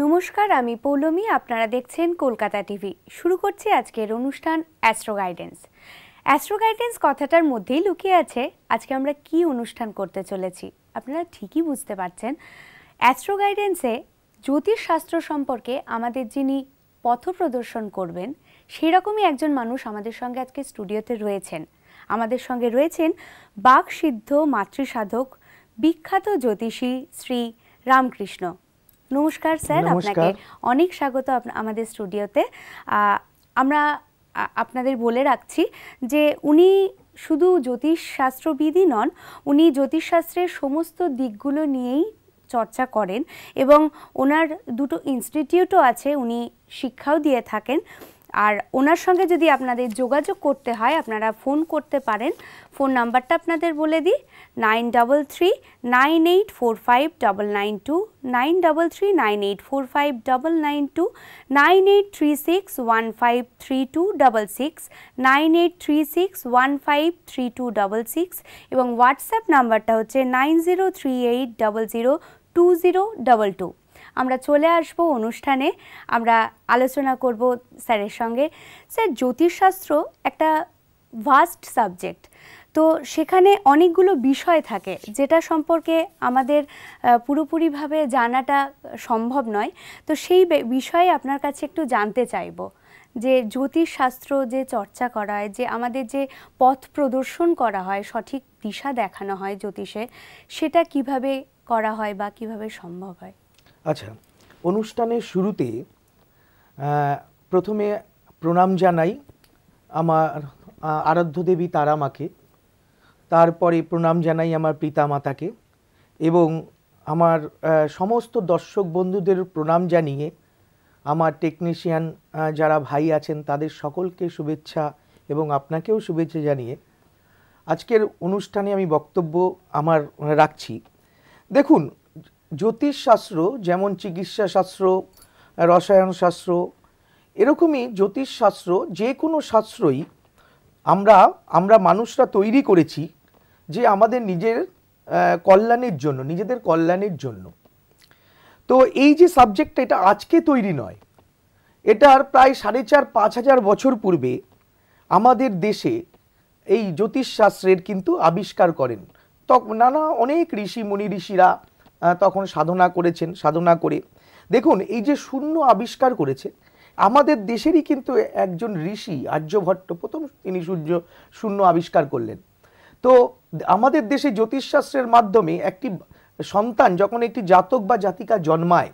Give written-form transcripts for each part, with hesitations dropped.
নমস্কার, আমি পৌলমী। আপনারা দেখছেন কলকাতা টিভি। শুরু করছি আজকের অনুষ্ঠান অ্যাস্ট্রো গাইডেন্স। অ্যাস্ট্রো গাইডেন্স কথাটার মধ্যেই লুকিয়ে আছে আজকে আমরা কি অনুষ্ঠান করতে চলেছি। আপনারা ঠিকই বুঝতে পারছেন, অ্যাস্ট্রো গাইডেন্সে জ্যোতিষশাস্ত্র সম্পর্কে আমাদের যিনি পথ প্রদর্শন করবেন সেরকমই একজন মানুষ আমাদের সঙ্গে আজকে স্টুডিওতে রয়েছেন। আমাদের সঙ্গে রয়েছেন বাকসিদ্ধ মাতৃসাধক বিখ্যাত জ্যোতিষী শ্রী রামকৃষ্ণ। নমস্কার স্যার, আপনাকে অনেক স্বাগত আমাদের স্টুডিওতে। আমরা আপনাদের বলে রাখছি যে উনি শুধু জ্যোতিষশাস্ত্রবিদই নন, উনি জ্যোতিষশাস্ত্রের সমস্ত দিকগুলো নিয়েই চর্চা করেন এবং ওনার দুটো ইনস্টিটিউটও আছে, উনি শিক্ষাও দিয়ে থাকেন। আর ওনার সঙ্গে যদি আপনাদের যোগাযোগ করতে হয় আপনারা ফোন করতে পারেন। ফোন নাম্বারটা আপনাদের বলে দিই, 9339845992, 9339845992, 9836153266, 9836153266 এবং হোয়াটসঅ্যাপ নাম্বারটা হচ্ছে 9038002022। আমরা চলে আসব অনুষ্ঠানে, আমরা আলোচনা করব স্যারের সঙ্গে। স্যার, জ্যোতিষশাস্ত্র একটা ভাস্ট সাবজেক্ট, তো সেখানে অনেকগুলো বিষয় থাকে যেটা সম্পর্কে আমাদের পুরোপুরিভাবে জানাটা সম্ভব নয়। তো সেই বিষয়ে আপনার কাছে একটু জানতে চাইব যে জ্যোতিষশাস্ত্র যে চর্চা করা হয়, যে আমাদের যে পথ প্রদর্শন করা হয়, সঠিক দিশা দেখানো হয় জ্যোতিষে, সেটা কিভাবে করা হয় বা কিভাবে সম্ভব হয়? আচ্ছা, অনুষ্ঠানের শুরুতে প্রথমে প্রণাম জানাই আমার আরাধ্য দেবী তারা মাকে, তারপরে প্রণাম জানাই আমার পিতা মাতাকে এবং আমার সমস্ত দর্শক বন্ধুদের প্রণাম জানিয়ে আমার টেকনিশিয়ান যারা ভাই আছেন তাদের সকলকে শুভেচ্ছা এবং আপনাকেও শুভেচ্ছা জানিয়ে আজকের অনুষ্ঠানে আমি বক্তব্য আমার রাখছি। দেখুন, জ্যোতিষশাস্ত্র যেমন চিকিৎসা শাস্ত্র, রসায়ন শাস্ত্র, এরকমই জ্যোতিষশাস্ত্র যে কোনো শাস্ত্রই আমরা মানুষরা তৈরি করেছি যে আমাদের নিজের কল্যাণের জন্য, নিজেদের কল্যাণের জন্য। তো এই যে সাবজেক্টটা, এটা আজকে তৈরি নয়, এটার প্রায় 4500-5000 বছর পূর্বে আমাদের দেশে এই জ্যোতিষশাস্ত্রের কিন্তু আবিষ্কার করেন। তখন অনেক মুনি ঋষিরা তখন সাধনা করেছেন। সাধনা করে দেখুন, এই যে শূন্য আবিষ্কার করেছে আমাদের দেশেরই কিন্তু একজন ঋষি আর্যভট্ট, প্রথম তিনি শূন্য আবিষ্কার করলেন। তো আমাদের দেশে জ্যোতিষশাস্ত্রের মাধ্যমে একটি সন্তান যখন একটি জাতক বা জাতিকা জন্মায়,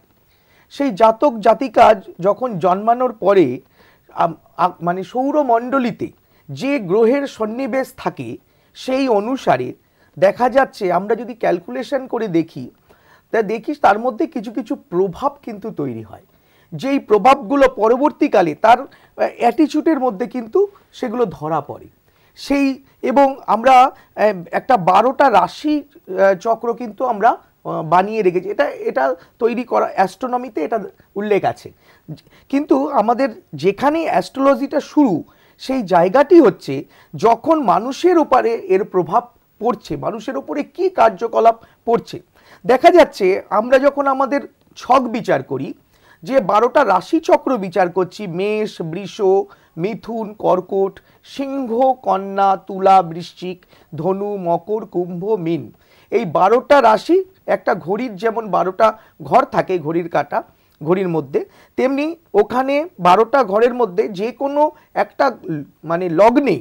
সেই জাতক জাতিকা যখন জন্মানোর পরে মানে সৌরমণ্ডলীতে যে গ্রহের সন্নিবেশ থাকে সেই অনুসারে দেখা যাচ্ছে, আমরা যদি ক্যালকুলেশন করে দেখি তার মধ্যে কিছু কিছু প্রভাব কিন্তু তৈরি হয়, যেই প্রভাবগুলো পরবর্তীকালে তার অ্যাটিচিউডের মধ্যে কিন্তু সেগুলো ধরা পড়ে। এবং আমরা একটা 12টা রাশি চক্র কিন্তু আমরা বানিয়ে রেখেছি, এটা তৈরি করা অ্যাস্ট্রোনমিতে এটা উল্লেখ আছে। কিন্তু আমাদের যেখানে অ্যাস্ট্রোলজিটা শুরু, সেই জায়গাটি হচ্ছে যখন মানুষের উপরে এর প্রভাব পড়ছে, মানুষের উপরে কি কার্যকলাপ পড়ছে। দেখা যাচ্ছে আমরা যখন আমাদের ছক বিচার করি, যে 12টা রাশি চক্র বিচার করছি, মেষ, বৃষ, মিথুন, কর্কট, সিংহ, কন্যা, তুলা, বৃশ্চিক, ধনু, মকর, কুম্ভ, মীন, এই 12টা রাশি একটা ঘড়ির যেমন 12টা ঘর থাকে ঘড়ির কাঁটা ঘড়ির মধ্যে, তেমনি ওখানে 12টা ঘরের মধ্যে যে কোনো একটা মানে লগ্নে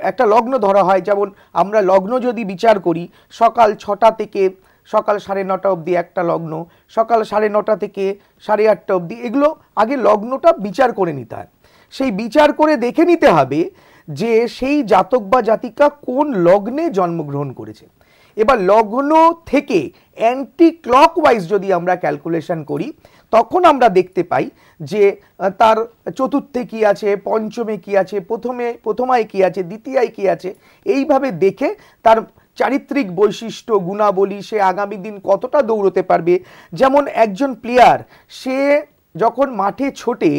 একটা লগ্ন ধরা হয়। যেমন আমরা লগ্ন যদি বিচার করি, সকাল 6টা থেকে সকাল 9:30 অবধি একটা লগ্ন, সকাল 9:30 থেকে 8:30 অবধি, এগুলো আগে লগ্নটা বিচার করে নিতে হয়। সেই বিচার করে দেখে নিতে হবে যে সেই জাতক বা জাতিকা কোন লগ্নে জন্মগ্রহণ করেছে। এবার লগ্ন থেকে অ্যান্টি ক্লকওয়াইজ যদি আমরা ক্যালকুলেশন করি, তখন আমরা দেখতে পাই যে তার চতুর্থে কি আছে, পঞ্চমে কি আছে, প্রথমায় কি আছে, দ্বিতীয়ায় কি আছে, এইভাবে দেখে তার চারিত্রিক বৈশিষ্ট্য, গুণাবলী, সে আগামী দিন কতটা দৌড়তে পারবে। যেমন একজন প্লেয়ার, সে যখন মাঠে ছোটে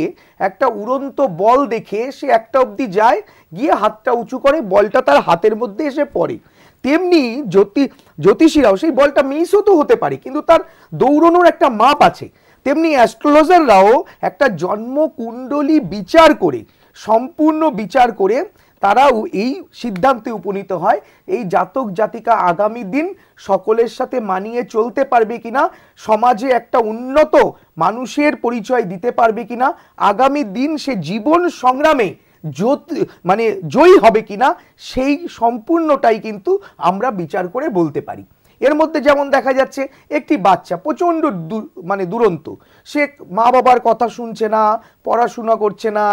একটা উড়ন্ত বল দেখে সে একটা অবধি যায়, গিয়ে হাতটা উঁচু করে, বলটা তার হাতের মধ্যে এসে পড়ে, তেমনি জ্যোতিষীরাও সেই বলটা মিসও তো হতে পারে, কিন্তু তার দৌড়ানোর একটা মাপ আছে। তেমনি অ্যাস্ট্রোলজাররাও একটা জন্মকুণ্ডলী বিচার করে, সম্পূর্ণ বিচার করে তারাও এই সিদ্ধান্তে উপনীত হয় এই জাতক জাতিকা আগামী দিন সকলের সাথে মানিয়ে চলতে পারবে কিনা, সমাজে একটা উন্নত মানুষের পরিচয় দিতে পারবে কিনা, আগামী দিন সে জীবন সংগ্রামে মানে জয়ী হবে কিনা, সেই সম্পূর্ণটাই কিন্তু আমরা বিচার করে বলতে পারি। এর মধ্যে যেমন দেখা যাচ্ছে একটি বাচ্চা প্রচণ্ড মানে দুরন্ত, সে মা বাবার কথা শুনছে না, পড়াশোনা করছে না,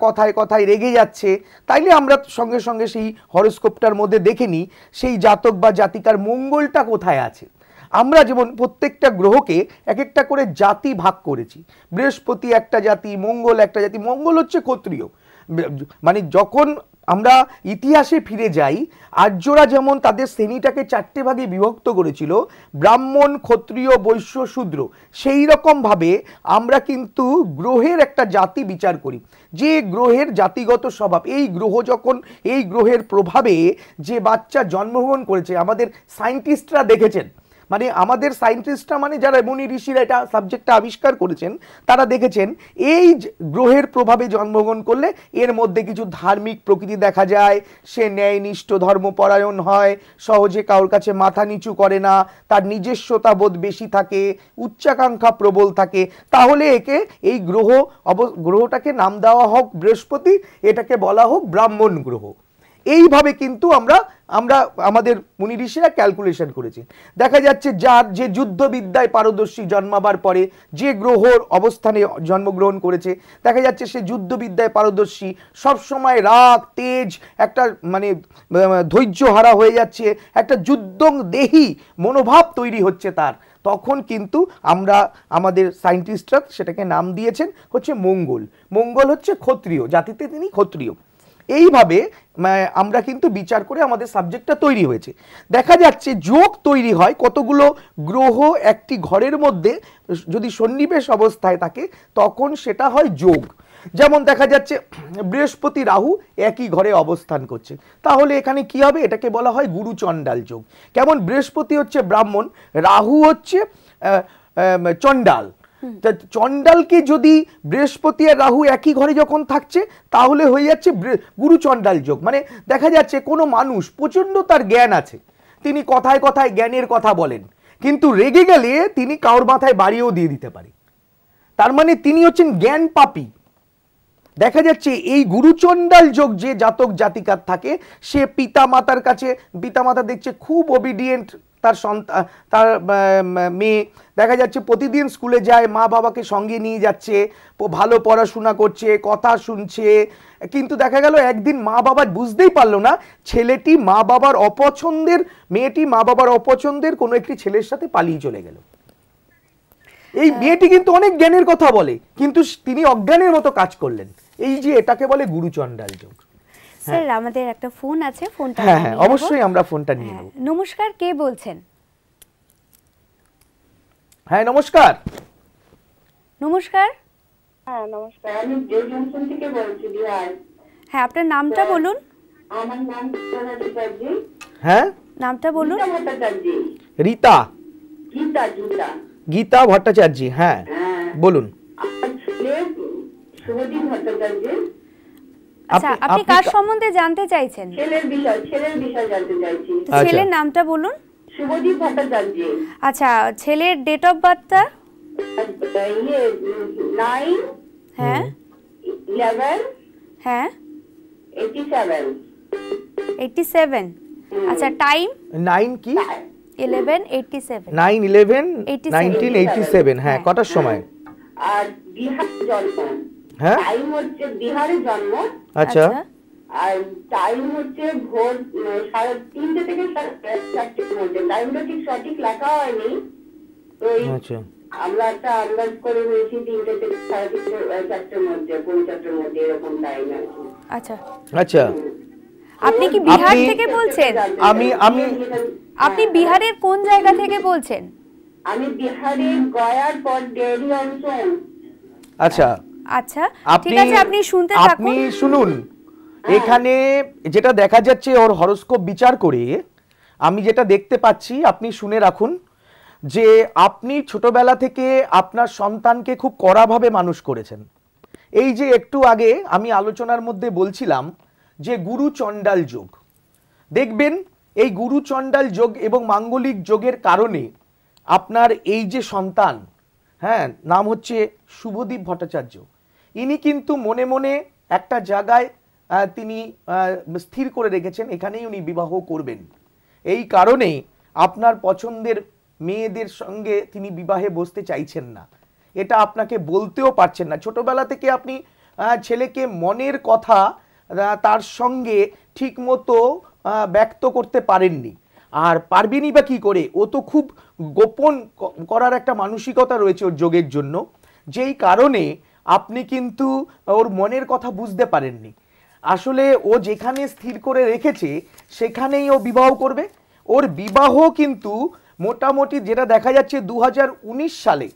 কথায় কথায় রেগে যাচ্ছে, তাইলে আমরা সঙ্গে সঙ্গে সেই হরোস্কোপটার মধ্যে দেখে নিই সেই জাতক বা জাতিকার মঙ্গলটা কোথায় আছে। আমরা যেমন প্রত্যেকটা গ্রহকে এক একটা করে জাতি ভাগ করেছি। বৃহস্পতি একটা জাতি, মঙ্গল একটা জাতি। মঙ্গল হচ্ছে ক্ষত্রিয়, মানে যখন আমরা ইতিহাসে ফিরে যাই, আর্যরা যেমন তাদের শ্রেণীটাকে 4টে ভাগে বিভক্ত করেছিল, ব্রাহ্মণ, ক্ষত্রিয়, বৈশ্য, শূদ্র, সেই রকমভাবে আমরা কিন্তু গ্রহের একটা জাতি বিচার করি, যে গ্রহের জাতিগত স্বভাব, এই গ্রহ যখন এই গ্রহের প্রভাবে যে বাচ্চা জন্মগ্রহণ করেছে, আমাদের সায়েন্টিস্টরা দেখেছেন, মানে আমাদের সায়েন্টিস্টরা মানে যারা মুনি ঋষিরা এটা সাবজেক্টটা আবিষ্কার করেছেন, তারা দেখেছেন এই গ্রহের প্রভাবে জন্মগ্রহণ করলে এর মধ্যে কিছু ধার্মিক প্রকৃতি দেখা যায়, সে ন্যায়নিষ্ঠ ধর্মপরায়ণ হয়, সহজে কারোর কাছে মাথা নিচু করে না, তার নিজস্বতা বোধ বেশি থাকে, উচ্চাকাঙ্ক্ষা প্রবল থাকে। তাহলে একে এই গ্রহটাকে নাম দেওয়া হোক বৃহস্পতি, এটাকে বলা হোক ব্রাহ্মণ গ্রহ। এইভাবে কিন্তু আমরা আমাদের মুনি ঋষিরা ক্যালকুলেশন করেছি। দেখা যাচ্ছে যার যে যুদ্ধবিদ্যায় পারদর্শী জন্মাবার পরে যে গ্রহর অবস্থানে জন্মগ্রহণ করেছে, দেখা যাচ্ছে সে যুদ্ধবিদ্যায় পারদর্শী, সবসময় রাগ তেজ, একটা মানে ধৈর্য হারা হয়ে যাচ্ছে, একটা যুদ্ধদেহী মনোভাব তৈরি হচ্ছে তার, তখন কিন্তু আমাদের সায়েন্টিস্টরা সেটাকে নাম দিয়েছেন হচ্ছে মঙ্গল। মঙ্গল হচ্ছে ক্ষত্রিয় জাতিতে, তিনি ক্ষত্রিয়। এইভাবে আমরা কিন্তু বিচার করে আমাদের সাবজেক্টটা তৈরি হয়েছে। দেখা যাচ্ছে যোগ তৈরি হয় কতগুলো গ্রহ একটি ঘরের মধ্যে যদি সন্নিবেশ অবস্থায় থাকে, তখন সেটা হয় যোগ। যেমন দেখা যাচ্ছে বৃহস্পতি রাহু একই ঘরে অবস্থান করছে, তাহলে এখানে কি হবে, এটাকে বলা হয় গুরু চণ্ডাল যোগ। কেমন, বৃহস্পতি হচ্ছে ব্রাহ্মণ, রাহু হচ্ছে চণ্ডাল। চণ্ডালকে যদি বৃহস্পতি আর রাহু একই ঘরে যখন থাকছে, তাহলে হয়ে যাচ্ছে গুরু চণ্ডাল যোগ। মানে দেখা যাচ্ছে কোনো মানুষ প্রচণ্ড তার জ্ঞান আছে, তিনি কথায় কথায় জ্ঞানের কথা বলেন, কিন্তু রেগে গেলে তিনি কারোর মাথায় বাড়িও দিয়ে দিতে পারে, তার মানে তিনি হচ্ছেন জ্ঞান পাপী। দেখা যাচ্ছে এই গুরুচণ্ডাল যোগ যে জাতক জাতিকার থাকে, সে পিতা মাতার কাছে, পিতা মাতা দেখছে খুব ওবিডিয়েন্ট, তার মেয়ে দেখা যাচ্ছে প্রতিদিন স্কুলে যায়, মা বাবাকে সঙ্গে নিয়ে যাচ্ছে, ভালো পড়াশোনা করছে, কথা শুনছে, কিন্তু দেখা গেল একদিন মা বাবা বুঝতেই পারলো না ছেলেটি মা বাবার অপছন্দের, মেয়েটি মা বাবার অপছন্দের কোনো একটি ছেলের সাথে পালিয়ে চলে গেল। এই মেয়েটি কিন্তু অনেক জ্ঞানের কথা বলে, কিন্তু তিনি অজ্ঞানের মতো কাজ করলেন। এই যে এটাকে বলে গুরুচণ্ডাল যোগ। স্যার আমাদের একটা ফোন আছে, ফোনটা হ্যাঁ অবশ্যই আমরা ফোনটা নিয়ে নেব। নমস্কার, কে বলছেন? হ্যাঁ নমস্কার। নমস্কার। হ্যাঁ নমস্কার, আমি দেবজনসন থেকে বলছি, বিহার। হ্যাঁ আপনার নামটা বলুন। আমার নাম গীতা ভট্টাচার্য। হ্যাঁ নামটা বলুন। গীতা ভট্টাচার্য। রীতা। গীতা গীতা গীতা ভট্টাচার্য, হ্যাঁ বলুন। আমার ছেলে শুভদীপ ভট্টাচার্য। আচ্ছা আপনি কার সম্বন্ধে জানতে চাইছেন? ছেলের বিষয় জানতে চাইছি। ছেলের নামটা বলুন। শুভদীপ ভট্টাচার্য। আচ্ছা ছেলের ডেট অফ বার্থটা? 9 হ্যাঁ 11 হ্যাঁ 87। 87। আচ্ছা টাইম? 9 কি 11:87। 9/11 1987। হ্যাঁ কটার সময়? আর বিহার জন্ম। হ্যাঁ টাইম হচ্ছে বিহারে জন্ম। আচ্ছা। আর টাইম হচ্ছে ভোর 3:30 থেকে 4:30 মধ্যে। টাইমটা ঠিক সঠিক লেখা হয়নি, তো আচ্ছা আমরা একটা আন্দাজ করে নিয়েছি 3টে থেকে 4:30 মধ্যে, 4:30 মধ্যে এরকম টাইম আছে। আচ্ছা আচ্ছা। আপনি কি বিহার থেকে বলছেন? আপনি বিহারের কোন জায়গা থেকে বলছেন? আমি বিহারের গয়ার পর ডেরি অঞ্চল। আচ্ছা আচ্ছা ঠিক আছে, আপনি শুনতে থাকুন। আপনি শুনুন, এখানে যেটা দেখা যাচ্ছে ওর হরোস্কোপ বিচার করে আমি যেটা দেখতে পাচ্ছি, আপনি শুনে রাখুন, যে আপনি ছোটবেলা থেকে আপনার সন্তানকে খুব কড়াভাবে মানুষ করেছেন। এই যে একটু আগে আমি আলোচনার মধ্যে বলছিলাম যে গুরু চণ্ডাল যোগ, দেখবেন এই গুরু চণ্ডাল যোগ এবং মাঙ্গলিক যোগের কারণে আপনার এই যে সন্তান, হ্যাঁ, নাম হচ্ছে শুভদীপ ভট্টাচার্য, ইনি কিন্তু মনে মনে একটা জায়গায় তিনি স্থির করে রেখেছেন, এখানেই উনি বিবাহ করবেন। এই কারণে আপনার পছন্দের মেয়েদের সঙ্গে তিনি বিবাহে বসতে চাইছেন না, এটা আপনাকে বলতেও পারছেন না। ছোটবেলা থেকে আপনি ছেলেকে মনের কথা তার সঙ্গে ঠিকমতো ব্যক্ত করতে পারেননি, আর পারবেনই বা কী করে? ও তো খুব গোপন করার একটা মানসিকতা রয়েছে ওর যোগের জন্য, যেই কারণে আপনি কিন্তু ওর মনের কথা বুঝতে পারেননি। আসলে ও যেখানে স্থির করে রেখেছে সেখানেই ও বিবাহ করবে। ওর বিবাহ কিন্তু মোটামুটি যেটা দেখা যাচ্ছে 2019 সালে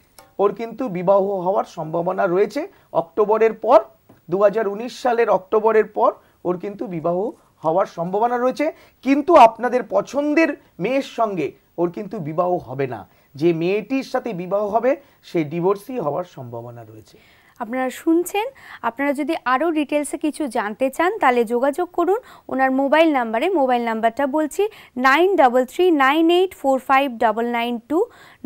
ওর কিন্তু বিবাহ হওয়ার সম্ভাবনা রয়েছে। অক্টোবরের পর, 2019 সালের অক্টোবরের পর ওর কিন্তু বিবাহ হওয়ার সম্ভাবনা রয়েছে। কিন্তু আপনাদের পছন্দের মেয়ের সঙ্গে ওর কিন্তু বিবাহ হবে না। যে মেয়েটির সাথে বিবাহ হবে সে ডিভোর্সই হওয়ার সম্ভাবনা রয়েছে। আপনারা শুনছেন। আপনারা যদি আরও ডিটেলসে কিছু জানতে চান তাহলে যোগাযোগ করুন ওনার মোবাইল নাম্বারে। মোবাইল নাম্বারটা বলছি 9339845992,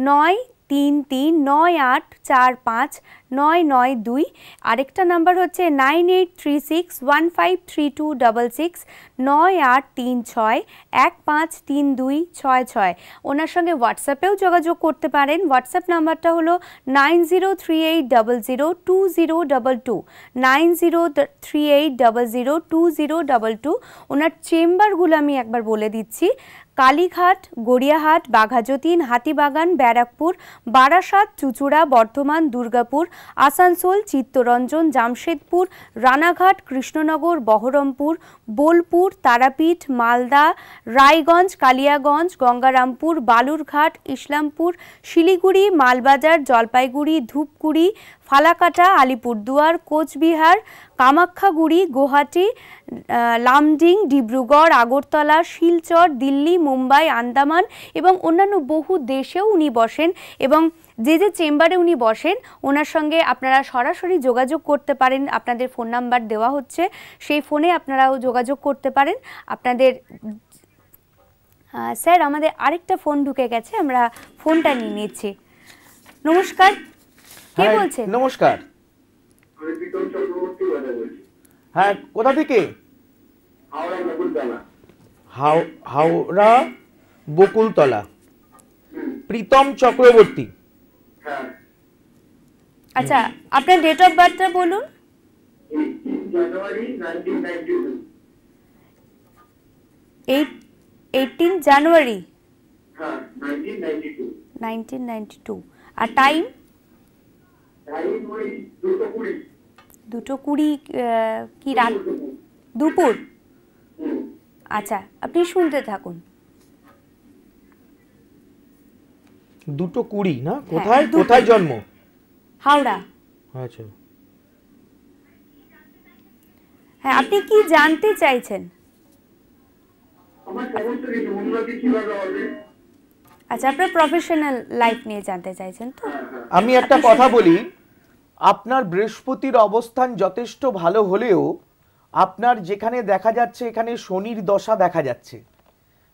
9339845992। আরেকটা নাম্বার হচ্ছে 9836153266, 9836153266। ওনার সঙ্গে হোয়াটসঅ্যাপেও যোগাযোগ করতে পারেন। হোয়াটসঅ্যাপ নাম্বারটা হলো 9038002022, 9038002022। ওনার চেম্বারগুলো আমি একবার বলে দিচ্ছি: কালীঘাট, গড়িয়াহাট, বাঘাযতীন, হাতিবাগান, ব্যারাকপুর, বারাসাত, চুঁচুড়া, বর্ধমান, দুর্গাপুর, আসানসোল, চিত্তরঞ্জন, জামশেদপুর, রানাঘাট, কৃষ্ণনগর, বহরমপুর, বোলপুর, তারাপীঠ, মালদা, রায়গঞ্জ, কালিয়াগঞ্জ, গঙ্গারামপুর, বালুরঘাট, ইসলামপুর, শিলিগুড়ি, মালবাজার, জলপাইগুড়ি, ধূপগুড়ি, ফালাকাটা, আলিপুরদুয়ার, কোচবিহার, কামাখ্যাগুড়ি, গুয়াহাটি, লামডিং, ডিব্রুগড়, আগরতলা, শিলচর, দিল্লি, মুম্বাই, আন্দামান এবং অন্যান্য বহু দেশেও উনি বসেন। এবং যে যে চেম্বারে উনি বসেন ওনার সঙ্গে আপনারা সরাসরি যোগাযোগ করতে পারেন। আপনাদের ফোন নাম্বার দেওয়া হচ্ছে, সেই ফোনে আপনারাও যোগাযোগ করতে পারেন। আপনাদের স্যার, আমাদের আরেকটা ফোন ঢুকে গেছে, আমরা ফোনটা নিয়ে নিচ্ছি। নমস্কার, কে বলছেন? নমস্কার, হ্যাঁ, কোথা থেকে? হাওড়া বকুলতলা, প্রীতম চক্রবর্তী। আচ্ছা, আপনার ডেট অফ বার্থটা বলুন। 18 জানুয়ারি 1992। আর টাইম? 2:20। কি রাত? দুপুর? আচ্ছা, আপনি শুনতে থাকুন। 2:20 না? কোথায় কোথায় জন্ম? হাওড়া। আচ্ছা, হ্যাঁ, আপনি কি জানতে চাইছেন? আচ্ছা, আপনার প্রফেশনাল লাইফ নিয়ে জানতে চাইছেন তো? আমি একটা কথা বলি, আপনার বৃহস্পতির অবস্থান যথেষ্ট ভালো হলেও আপনার যেখানে দেখা যাচ্ছে এখানে শনির দশা দেখা যাচ্ছে।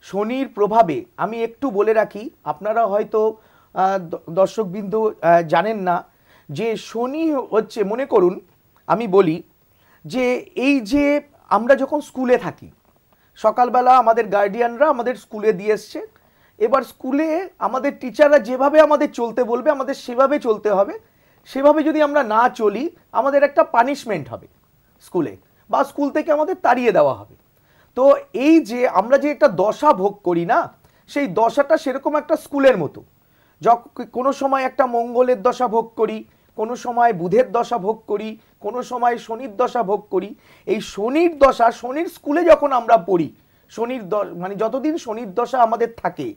শনির প্রভাবে, আমি একটু বলে রাখি, আপনারা হয়তো দর্শকবৃন্দ জানেন না যে শনি হচ্ছে, মনে করুন আমি বলি যে এই যে আমরা যখন স্কুলে থাকি, সকালবেলা আমাদের গার্ডিয়ানরা আমাদের স্কুলে দিয়ে এসছে, এবার স্কুলে আমাদের টিচাররা যেভাবে আমাদের চলতে বলবে আমাদের সেভাবে চলতে হবে। সেভাবে যদি আমরা না চলি আমাদের একটা পানিশমেন্ট হবে স্কুলে, বা স্কুল থেকে আমাদের তাড়িয়ে দেওয়া হবে। তো এই যে আমরা যে একটা দশা ভোগ করি না, সেই দশাটা সেরকম একটা স্কুলের মতো। কোনো সময় একটা মঙ্গলের দশা ভোগ করি, কোনো সময় বুধের দশা ভোগ করি, কোনো সময় শনির দশা ভোগ করি। এই শনির দশা, শনির স্কুলে যখন আমরা পড়ি, শনির মানে যতদিন শনির দশা আমাদের থাকে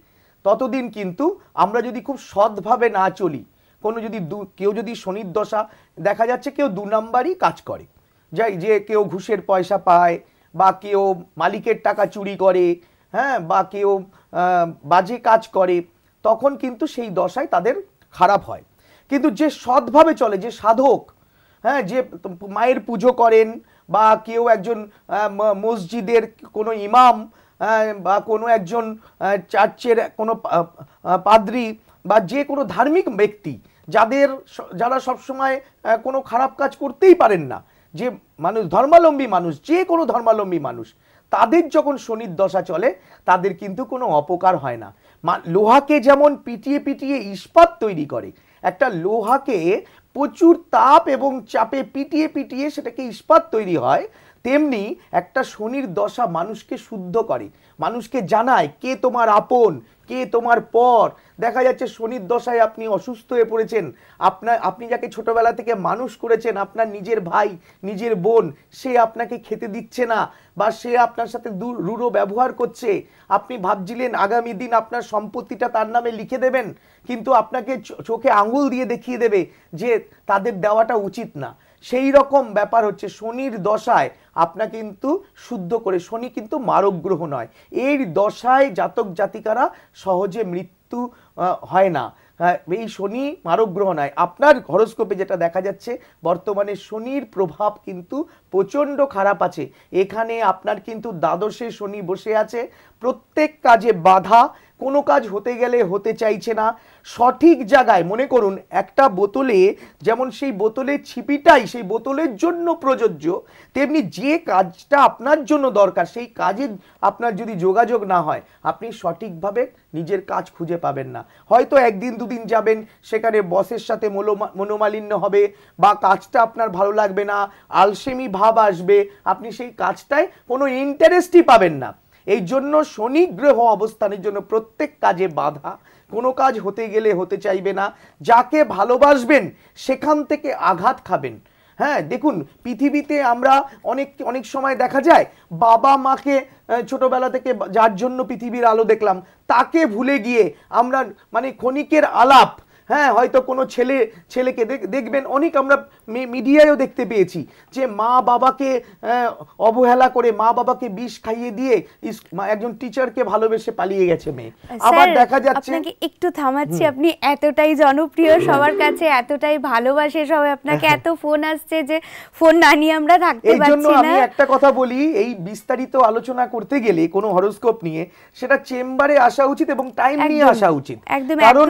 ততদিন কিন্তু আমরা যদি খুব সৎভাবে না চলি, কেউ যদি শনির দশা দেখা যাচ্ছে কেউ 2 নাম্বারই কাজ করে, যে কেউ ঘুষের পয়সা পায়, বা কেউ মালিকের টাকা চুরি করে, হ্যাঁ, বা কেউ বাজে কাজ করে, তখন কিন্তু সেই দশায় তাদের খারাপ হয়। কিন্তু যে সৎভাবে চলে, যে সাধক, হ্যাঁ, যে মায়ের পুজো করেন, বা কেউ একজন মসজিদের কোনো ইমাম, বা কোনো একজন চার্চের কোনো পাদ্রী, বা যে কোনো ধার্মিক ব্যক্তি, যারা সবসময় কোনো খারাপ কাজ করতেই পারেন না, যে মানুষ ধর্মাবলম্বী মানুষ, যে কোনো ধর্মাবলম্বী মানুষ, তাদের যখন শনির দশা চলে তাদের কিন্তু কোনো অপকার হয় না। লোহাকে যেমন পিটিয়ে পিটিয়ে ইস্পাত তৈরি করে, একটা লোহাকে প্রচুর তাপ এবং চাপে পিটিয়ে পিটিয়ে সেটাকে ইস্পাত তৈরি হয়, তেমনি একটা শনির দশা মানুষকে শুদ্ধ করে, মানুষকে জানায় কে তোমার আপন, কে তোমার পর। দেখা যাচ্ছে শনির দশায় আপনি অসুস্থ হয়ে পড়েছেন, আপনি যাকে ছোটবেলা থেকে মানুষ করেছেন, আপনার নিজের ভাই, নিজের বোন, সে আপনাকে খেতে দিচ্ছে না, বা সে আপনার সাথে রূঢ় ব্যবহার করছে। আপনি ভাবছিলেন আগামী দিন আপনার সম্পত্তিটা তার নামে লিখে দেবেন, কিন্তু আপনাকে চোখে আঙুল দিয়ে দেখিয়ে দেবে যে তাদের দেওয়াটা উচিত না। সেই রকম ব্যাপার হচ্ছে শনির দশায় আপনাকে কিন্তু শুদ্ধ করে। শনি কিন্তু মারক গ্রহ নয়, এর দশায় জাতক জাতিকারা সহজে মৃত্যু হয় না। এই শনি মারক গ্রহ নয়। আপনার হরোস্কোপে যেটা দেখা যাচ্ছে বর্তমানে শনির প্রভাব কিন্তু প্রচণ্ড খারাপ আছে। এখানে আপনার কিন্তু দ্বাদশে শনি বসে আছে, প্রত্যেক কাজে বাধা, কোনো কাজ হতে গেলে হতে চাইছে না। সঠিক জায়গায়, মনে করুন একটা বোতলে যেমন সেই বোতলের ছিপিটাই সেই বোতলের জন্য প্রযোজ্য, তেমনি যে কাজটা আপনার জন্য দরকার সেই কাজে আপনার যদি যোগাযোগ না হয়, আপনি সঠিকভাবে নিজের কাজ খুঁজে পাবেন না। হয়তো একদিন দুদিন যাবেন, সেখানে বসের সাথে মনোমালিন্য হবে, বা কাজটা আপনার ভালো লাগবে না, আলসেমি ভাব আসবে, আপনি সেই কাজটায় কোনো ইন্টারেস্টই পাবেন না। এই জন্য শনি গ্রহ অবস্থানের জন্য প্রত্যেক কাজে বাধা, কোনো কাজ হতে গেলে হতে চাইবে না, যাকে ভালোবাসবেন সেখান থেকে আঘাত খাবেন। হ্যাঁ, দেখুন পৃথিবীতে আমরা অনেক সময় দেখা যায় বাবা মাকে ছোটবেলা থেকে যার জন্য পৃথিবীর আলো দেখলাম, তাকে ভুলে গিয়ে আমরা মানে ক্ষণিকের আলাপ, হ্যাঁ, হয়তো কোনো ছেলেকে দেখবেন, অনেক আমরা মিডিয়ায়ও দেখতে পেয়েছি যে মা বাবাকে অবহেলা করে, মা বাবাকে বিষ খাইয়ে দিয়ে একজন টিচারকে ভালোবেসে পালিয়ে গেছে মেয়ে। আবার দেখা যাচ্ছে, আপনাকে একটু থামাচ্ছি, আপনি এতটাই জনপ্রিয় সবার কাছে, এতটাই ভালোবাসে সবাই আপনাকে, এত ফোন আসছে যে ফোন না নিয়ে আমরা থাকতে পারছি না। এই জন্য আমি একটা কথা বলি, এই বিস্তারিত আলোচনা করতে গেলে কোনো হরোস্কোপ নিয়ে সেটা চেম্বারে আসা উচিত এবং টাইম নিয়ে আসা উচিত। কারণ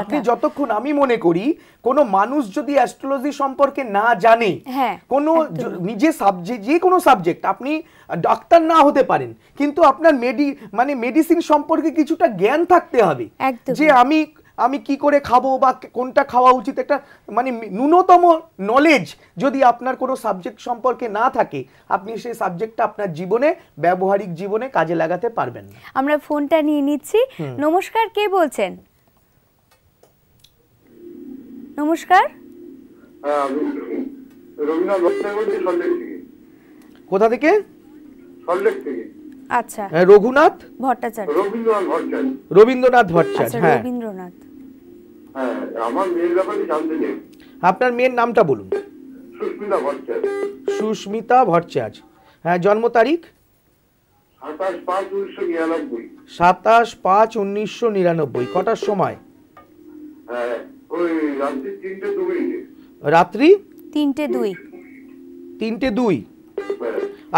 আপনি যতক্ষণ, আমি মনে করি কোনো মানুষ যদি অ্যাস্ট্রোলজি সম্পর্কে না জানে, কোনো নিজে সাবজেক্ট, যে কোনো সাবজেক্ট, আপনি ডাক্তার না হতে পারেন, কিন্তু আপনার মেডিসিন সম্পর্কে কিছুটা জ্ঞান থাকতে হবে, যে আমি কি করে খাবো বা কোনটা খাওয়া উচিত, একটা মানে ন্যূনতম নলেজ যদি আপনার কোনো সাবজেক্ট সম্পর্কে না থাকে, আপনি সেই সাবজেক্টটা আপনার জীবনে, ব্যবহারিক জীবনে কাজে লাগাতে পারবেন না। আমরা ফোনটা নিয়ে নিচ্ছি। নমস্কার, কে বলছেন? নমস্কার। কোথা থেকে? আচ্ছা, রঘুনাথ ভট্টাচার্য। রবীন্দ্রনাথ ভট্টাচার্য। হ্যাঁ, রবীন্দ্রনাথ। আমার মেয়ের ব্যাপারে জানতে চাই। আপনার মেয়ের নামটা বলুন। সুস্মিতা ভট্টাচার্য। সুস্মিতা ভট্টাচার্য। হ্যাঁ, জন্ম তারিখ? 27/5/1999। 27/5/1999। কটার সময়? ওই রাত্রি 3:02। রাত্রি 3:02। 3:02।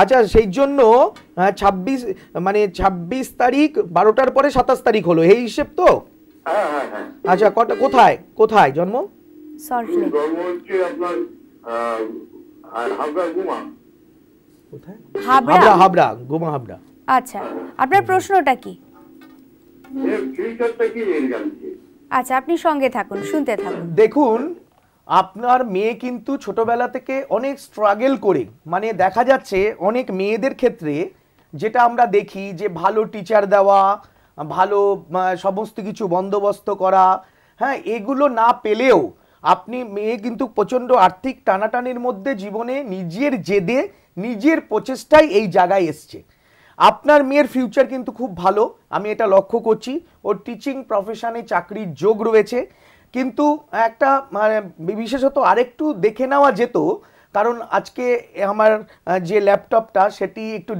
আচ্ছা, সেই জন্য 26 তারিখ 12টার পরে 27 তারিখ হলো, এই হিসেব তো? আচ্ছা, কোথায় জন্ম? সল্টলেক। জন্ম হচ্ছে আপনার হাবড়া গুমা। কোথায়? হাবড়া গুমা, হাবড়া। আচ্ছা, আপনার প্রশ্নটা কি? ফিউচারটা কি জানতে? আচ্ছা, আপনি সঙ্গে থাকুন, শুনতে থাকুন। দেখুন, আপনার মেয়ে কিন্তু ছোটবেলা থেকে অনেক স্ট্রাগল করে, মানে দেখা যাচ্ছে অনেক মেয়েদের ক্ষেত্রে যেটা আমরা দেখি যে ভালো টিচার দেওয়া, ভালো সমস্ত কিছু বন্দোবস্ত করা, হ্যাঁ, এগুলো না পেলেও আপনি মেয়ে কিন্তু প্রচণ্ড আর্থিক টানাটানির মধ্যে জীবনে নিজের জেদে, নিজের প্রচেষ্টায় এই জায়গায় এসছে। আপনার মেয়ের ফিউচার কিন্তু খুব ভালো, আমি এটা লক্ষ্য করছি। ওর টিচিং প্রফেশনে চাকরির যোগ রয়েছে, কিন্তু একটা বিশেষত আরেকটু দেখে নেওয়া যেত, কারণ আজকে আমার যে ল্যাপটপটা সেটি একটু